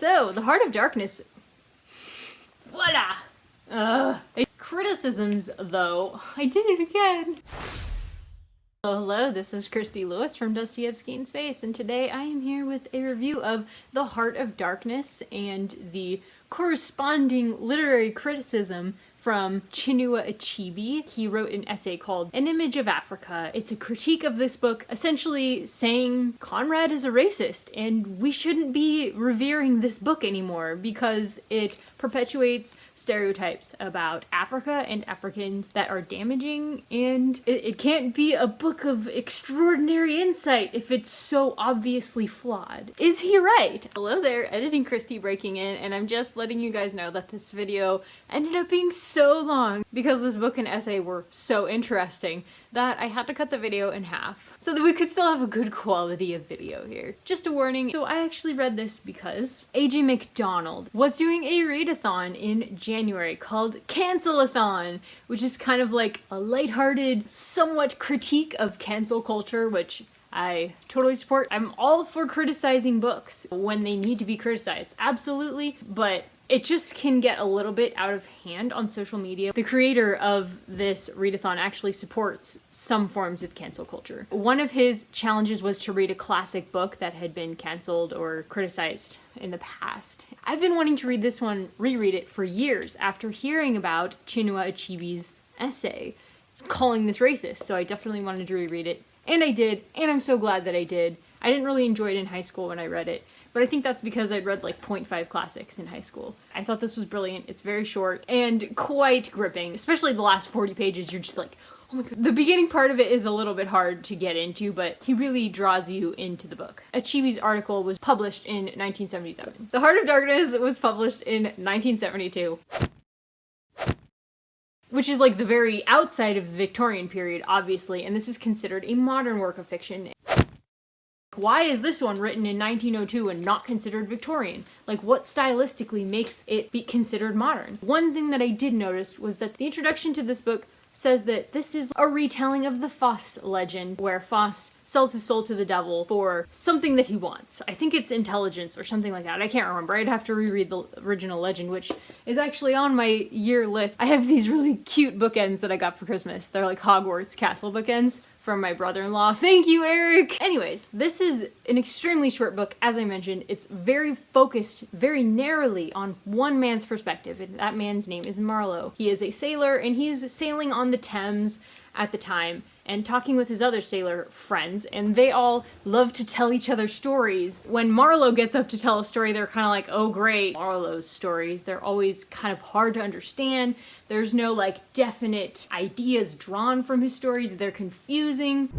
So, The Heart of Darkness. Voila! Criticisms, though. I did it again! Hello, this is Christy Lewis from Dostoevsky in Space, and today I am here with a review of The Heart of Darkness and the corresponding literary criticism from Chinua Achebe. He wrote an essay called An Image of Africa. It's a critique of this book, essentially saying Conrad is a racist and we shouldn't be revering this book anymore because it perpetuates stereotypes about Africa and Africans that are damaging, and it can't be a book of extraordinary insight if it's so obviously flawed. Is he right? Hello there, Editing Christy breaking in, and I'm just letting you guys know that this video ended up being so long because this book and essay were so interesting that I had to cut the video in half so that we could still have a good quality of video here. Just a warning, so I actually read this because AJ MacDonald was doing a readathon in January called Cancelathon, which is kind of like a lighthearted, somewhat critique of cancel culture, which I totally support. I'm all for criticizing books when they need to be criticized, absolutely, but it just can get a little bit out of hand on social media. The creator of this readathon actually supports some forms of cancel culture. One of his challenges was to read a classic book that had been canceled or criticized in the past. I've been wanting to read this one, reread it for years after hearing about Chinua Achebe's essay calling this racist, so I definitely wanted to reread it. And I did, and I'm so glad that I did. I didn't really enjoy it in high school when I read it, but I think that's because I'd read like 0.5 classics in high school. I thought this was brilliant. It's very short and quite gripping, especially the last 40 pages. You're just like, oh my god. The beginning part of it is a little bit hard to get into, but he really draws you into the book. Achebe's article was published in 1977. The Heart of Darkness was published in 1972. Which is like the very outside of the Victorian period, obviously, and this is considered a modern work of fiction. Why is this one written in 1902 and not considered Victorian? Like, what stylistically makes it be considered modern? One thing that I did notice was that the introduction to this book says that this is a retelling of the Faust Legend, where Faust sells his soul to the devil for something that he wants. I think it's intelligence or something like that. I can't remember. I'd have to reread the original legend, which is actually on my year list. I have these really cute bookends that I got for Christmas. They're like Hogwarts castle bookends from my brother-in-law. Thank you, Eric! Anyways, this is an extremely short book, as I mentioned. It's very focused, very narrowly on one man's perspective, and that man's name is Marlow. He is a sailor, and he's sailing on the Thames at the time, and talking with his other sailor friends, and they all love to tell each other stories. When Marlo gets up to tell a story, they're kind of like, oh great. Marlo's stories, they're always kind of hard to understand. There's no like definite ideas drawn from his stories. They're confusing.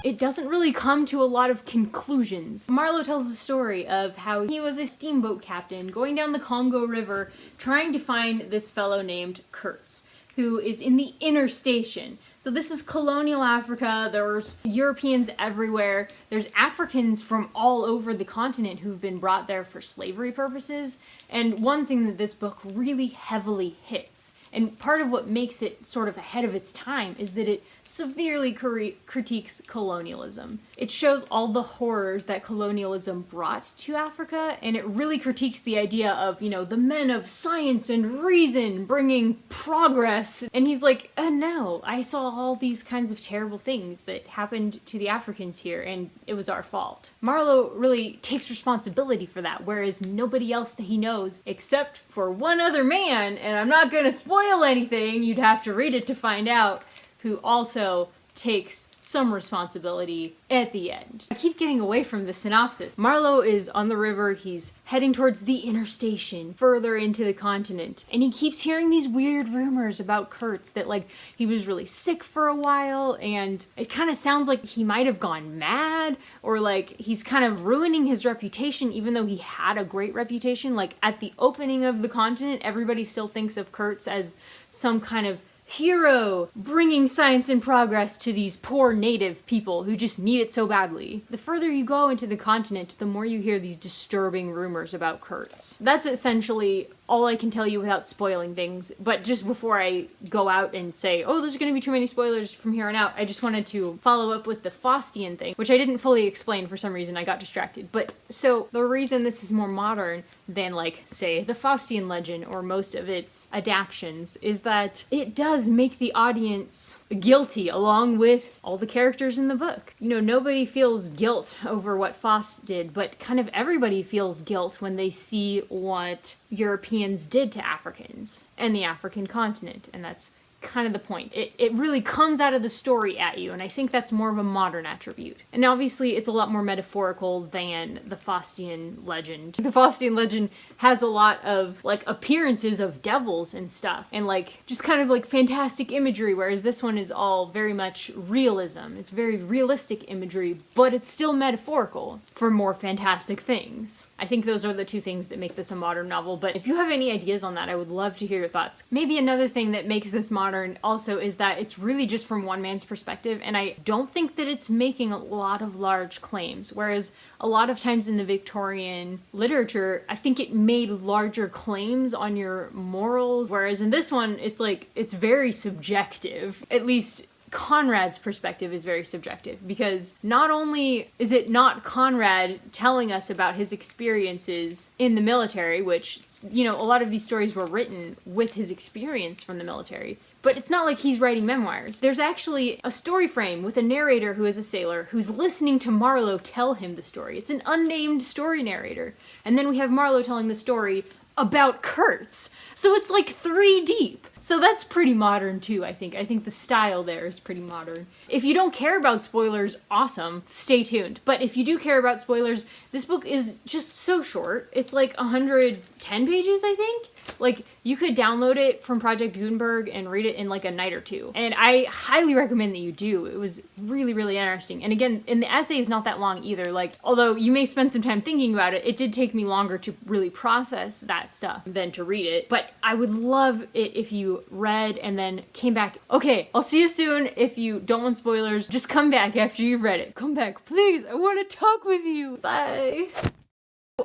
It doesn't really come to a lot of conclusions. Marlo tells the story of how he was a steamboat captain going down the Congo River trying to find this fellow named Kurtz, who is in the inner station. So this is colonial Africa. There's Europeans everywhere. There's Africans from all over the continent who've been brought there for slavery purposes. And one thing that this book really heavily hits, and part of what makes it sort of ahead of its time, is that it severely critiques colonialism. It shows all the horrors that colonialism brought to Africa, and it really critiques the idea of, you know, the men of science and reason bringing progress. And he's like, no, I saw all these kinds of terrible things that happened to the Africans here, and it was our fault. Marlo really takes responsibility for that, whereas nobody else that he knows, except for one other man, and I'm not gonna spoil anything, you'd have to read it to find out, who also takes some responsibility at the end. I keep getting away from the synopsis. Marlo is on the river, he's heading towards the inner station, further into the continent, and he keeps hearing these weird rumors about Kurtz, that like he was really sick for a while, and it kind of sounds like he might have gone mad, or like he's kind of ruining his reputation even though he had a great reputation. Like at the opening of the continent, everybody still thinks of Kurtz as some kind of hero bringing science and progress to these poor native people who just need it so badly. The further you go into the continent, the more you hear these disturbing rumors about Kurtz. That's essentially all I can tell you without spoiling things. But just before I go out and say, oh, there's gonna be too many spoilers from here on out, I just wanted to follow up with the Faustian thing, which I didn't fully explain for some reason. I got distracted. But so the reason this is more modern than, like, say, the Faustian legend or most of its adaptions is that it does make the audience guilty along with all the characters in the book. You know, nobody feels guilt over what Faust did, but kind of everybody feels guilt when they see what Europeans did to Africans and the African continent, and that's kind of the point. It really comes out of the story at you, and I think that's more of a modern attribute. And obviously it's a lot more metaphorical than the Faustian legend. The Faustian legend has a lot of, like, appearances of devils and stuff, and, like, just kind of, like, fantastic imagery, whereas this one is all very much realism. It's very realistic imagery, but it's still metaphorical for more fantastic things. I think those are the two things that make this a modern novel, but if you have any ideas on that, I would love to hear your thoughts. Maybe another thing that makes this modern also is that it's really just from one man's perspective, and I don't think that it's making a lot of large claims, whereas a lot of times in the Victorian literature, I think it made larger claims on your morals, whereas in this one, it's like, it's very subjective. At least Conrad's perspective is very subjective, because not only is it not Conrad telling us about his experiences in the military, which, you know, a lot of these stories were written with his experience from the military, but it's not like he's writing memoirs. There's actually a story frame with a narrator who is a sailor who's listening to Marlow tell him the story. It's an unnamed story narrator. And then we have Marlow telling the story about Kurtz. So it's like 3 deep. So that's pretty modern too, I think. I think the style there is pretty modern. If you don't care about spoilers, awesome, stay tuned. But if you do care about spoilers, this book is just so short. It's like 110 pages, I think. Like, you could download it from Project Gutenberg and read it in like a night or two. And I highly recommend that you do. It was really, really interesting. And again, and the essay is not that long either. Like, although you may spend some time thinking about it, it did take me longer to really process that stuff than to read it. But I would love it if you read and then came back. Okay, I'll see you soon. If you don't want spoilers, just come back after you've read it. Come back, please. I want to talk with you. Bye.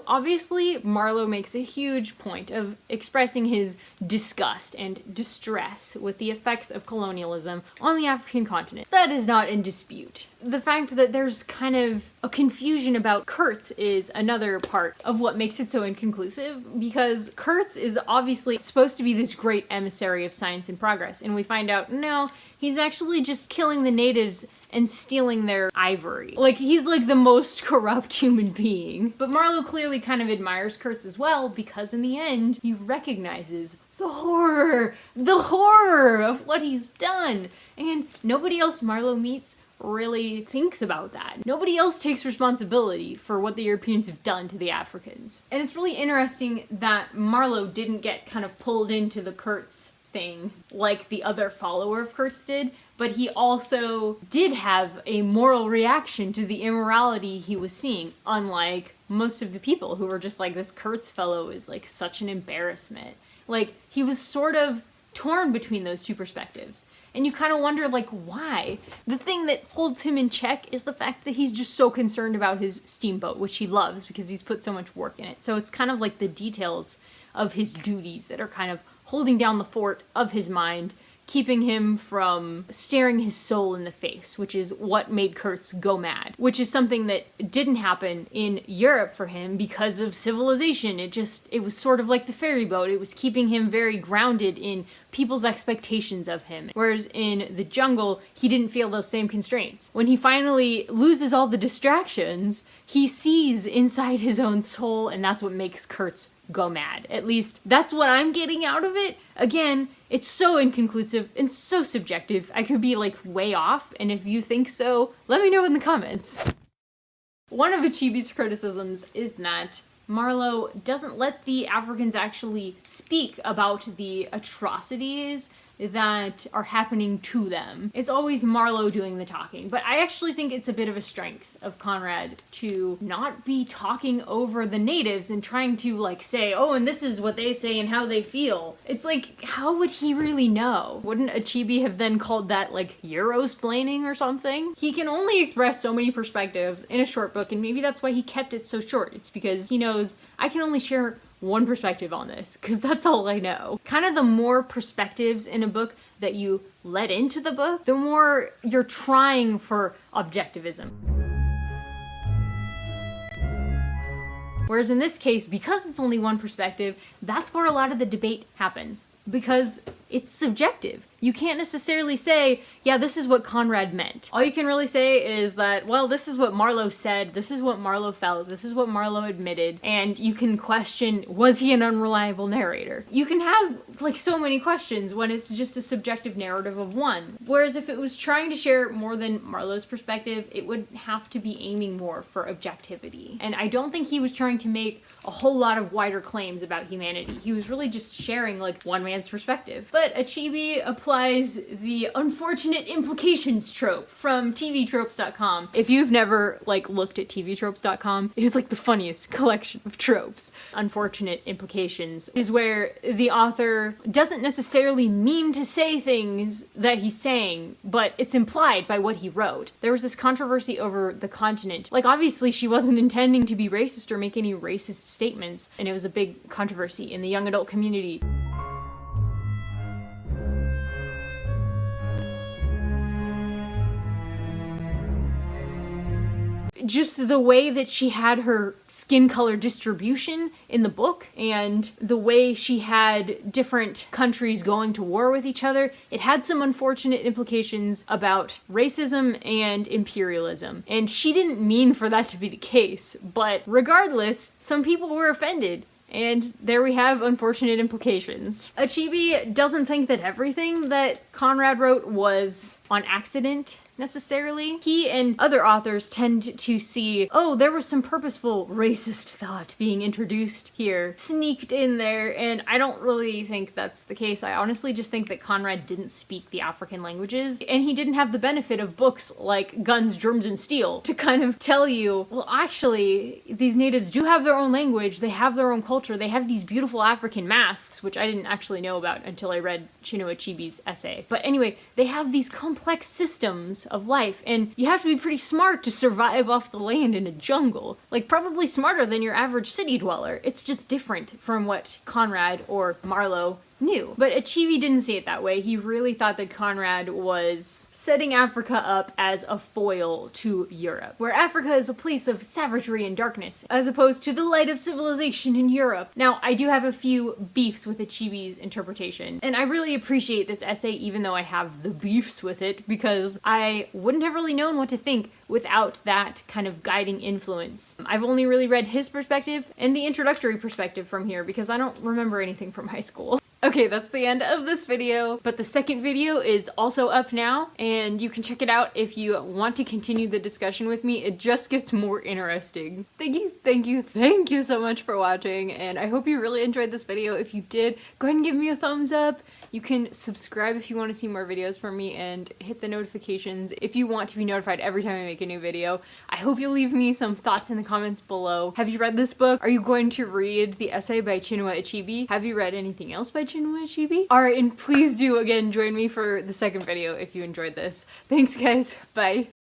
Obviously, Marlow makes a huge point of expressing his disgust and distress with the effects of colonialism on the African continent. That is not in dispute. The fact that there's kind of a confusion about Kurtz is another part of what makes it so inconclusive, because Kurtz is obviously supposed to be this great emissary of science and progress, and we find out, no, he's actually just killing the natives and stealing their ivory. Like, he's like the most corrupt human being. But Marlow clearly kind of admires Kurtz as well, because in the end, he recognizes the horror of what he's done. And nobody else Marlow meets really thinks about that. Nobody else takes responsibility for what the Europeans have done to the Africans. And it's really interesting that Marlow didn't get kind of pulled into the Kurtz thing like the other follower of Kurtz did, but he also did have a moral reaction to the immorality he was seeing, unlike most of the people who were just like, this Kurtz fellow is like such an embarrassment. Like, he was sort of torn between those two perspectives. And you kind of wonder, like, why? The thing that holds him in check is the fact that he's just so concerned about his steamboat, which he loves because he's put so much work in it. So it's kind of like the details of his duties that are kind of holding down the fort of his mind, keeping him from staring his soul in the face, which is what made Kurtz go mad, which is something that didn't happen in Europe for him because of civilization. It was sort of like the ferry boat. It was keeping him very grounded in people's expectations of him. Whereas in the jungle, he didn't feel those same constraints. When he finally loses all the distractions, he sees inside his own soul, and that's what makes Kurtz go mad. At least that's what I'm getting out of it. Again, it's so inconclusive and so subjective. I could be like way off, and if you think so, let me know in the comments. One of Achebe's criticisms is that Marlow doesn't let the Africans actually speak about the atrocities that are happening to them. It's always Marlow doing the talking, but I actually think it's a bit of a strength of Conrad to not be talking over the natives and trying to like say, oh, and this is what they say and how they feel. It's like, how would he really know? Wouldn't Achebe have then called that like Euro-splaining or something? He can only express so many perspectives in a short book, and maybe that's why he kept it so short. It's because he knows I can only share one perspective on this, because that's all I know. Kind of the more perspectives in a book that you let into the book, the more you're trying for objectivism. Whereas in this case, because it's only one perspective, that's where a lot of the debate happens. Because it's subjective. You can't necessarily say, yeah, this is what Conrad meant. All you can really say is that, well, this is what Marlow said, this is what Marlow felt, this is what Marlow admitted, and you can question, was he an unreliable narrator? You can have, like, so many questions when it's just a subjective narrative of one. Whereas if it was trying to share more than Marlow's perspective, it would have to be aiming more for objectivity. And I don't think he was trying to make a whole lot of wider claims about humanity. He was really just sharing, like, one man's perspective. But Achebe applies the unfortunate implications trope from tvtropes.com. If you've never, like, looked at tvtropes.com, it is, like, the funniest collection of tropes. Unfortunate implications is where the author doesn't necessarily mean to say things that he's saying, but it's implied by what he wrote. There was this controversy over The Continent. Like, obviously she wasn't intending to be racist or make any racist statements, and it was a big controversy in the young adult community. Just the way that she had her skin color distribution in the book and the way she had different countries going to war with each other, it had some unfortunate implications about racism and imperialism. And she didn't mean for that to be the case, but regardless, some people were offended. And there we have unfortunate implications. Achebe doesn't think that everything that Conrad wrote was on accident, necessarily. He and other authors tend to see, oh, there was some purposeful racist thought being introduced here, sneaked in there, and I don't really think that's the case. I honestly just think that Conrad didn't speak the African languages, and he didn't have the benefit of books like Guns, Germs, and Steel to kind of tell you, well, actually, these natives do have their own language, they have their own culture, they have these beautiful African masks, which I didn't actually know about until I read Chinua Achebe's essay. But anyway, they have these complex systems of life, and you have to be pretty smart to survive off the land in a jungle. Like, probably smarter than your average city dweller. It's just different from what Conrad or Marlow knew. But Achebe didn't see it that way. He really thought that Conrad was setting Africa up as a foil to Europe, where Africa is a place of savagery and darkness, as opposed to the light of civilization in Europe. Now, I do have a few beefs with Achebe's interpretation, and I really appreciate this essay even though I have the beefs with it, because I wouldn't have really known what to think without that kind of guiding influence. I've only really read his perspective and the introductory perspective from here because I don't remember anything from high school. Okay, that's the end of this video, but the second video is also up now, and you can check it out if you want to continue the discussion with me. It just gets more interesting. Thank you so much for watching, and I hope you really enjoyed this video. If you did, go ahead and give me a thumbs up. You can subscribe if you want to see more videos from me, and hit the notifications if you want to be notified every time I make a new video. I hope you'll leave me some thoughts in the comments below. Have you read this book? Are you going to read the essay by Chinua Achebe? Have you read anything else by Chinua Achebe? Alright, and please do again join me for the second video if you enjoyed this. Thanks guys, bye!